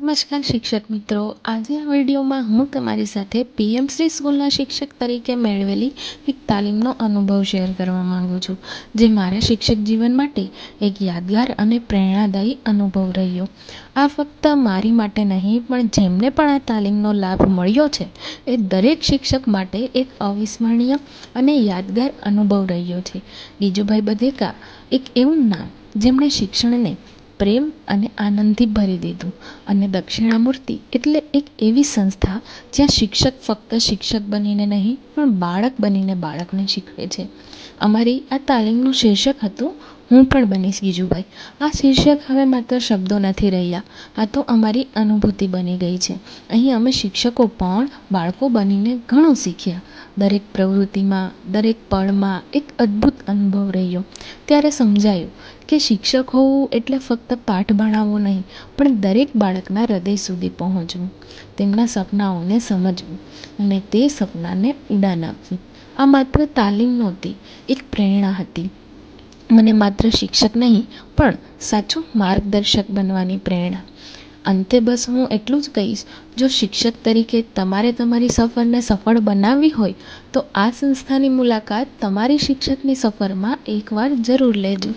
નમસ્કાર શિક્ષક મિત્રો, આજે આ વિડીયોમાં હું તમારી સાથે પીએમશ્રી સ્કૂલના શિક્ષક તરીકે મેળવેલી એક તાલીમનો અનુભવ શેર કરવા માંગુ છું, જે મારા શિક્ષક જીવન માટે એક યાદગાર અને પ્રેરણાદાયી અનુભવ રહ્યો. આ ફક્ત મારી માટે નહીં, પણ જેમને પણ આ તાલીમનો લાભ મળ્યો છે એ દરેક શિક્ષક માટે એક અવિસ્મરણીય અને યાદગાર અનુભવ રહ્યો છે. ગીજુભાઈ બધેકા એક એવું નામ જેમણે શિક્ષણને પ્રેમ અને આનંદથી ભરી દીધું, અને દક્ષિણામૂર્તિ એટલે એક એવી સંસ્થા જ્યાં શિક્ષક ફક્ત શિક્ષક બનીને નહીં, પણ બાળક બનીને બાળકને શીખવે છે. અમારી આ તાલીમનું શીર્ષક હતું, હું પણ બનીશ ગીજુભાઈ. આ શીર્ષક હવે માત્ર શબ્દો નથી રહ્યા, આ તો અમારી અનુભૂતિ બની ગઈ છે. અહીં અમે શિક્ષકો પણ બાળકો બનીને ઘણું શીખ્યા. દરેક પ્રવૃત્તિમાં, દરેક પળમાં એક અદ્ભુત અનુભવ રહ્યો. ત્યારે સમજાયું કે શિક્ષક હોવું એટલે ફક્ત પાઠ ભણાવવો નહીં, પણ દરેક બાળકના હૃદય સુધી પહોંચવું, તેમના સપનાઓને સમજવું અને તે સપનાને ઉડાન આપવી. આ માત્ર તાલીમ નહોતી, એક પ્રેરણા હતી. મને માત્ર શિક્ષક નહીં, પણ સાચું માર્ગદર્શક બનવાની પ્રેરણા. અંતે બસ હું એટલું જ કહીશ, જો શિક્ષક તરીકે તમારે તમારી સફરને સફળ બનાવવી હોય તો આ સંસ્થાની મુલાકાત તમારી શિક્ષકની સફરમાં એકવાર જરૂર લેજો.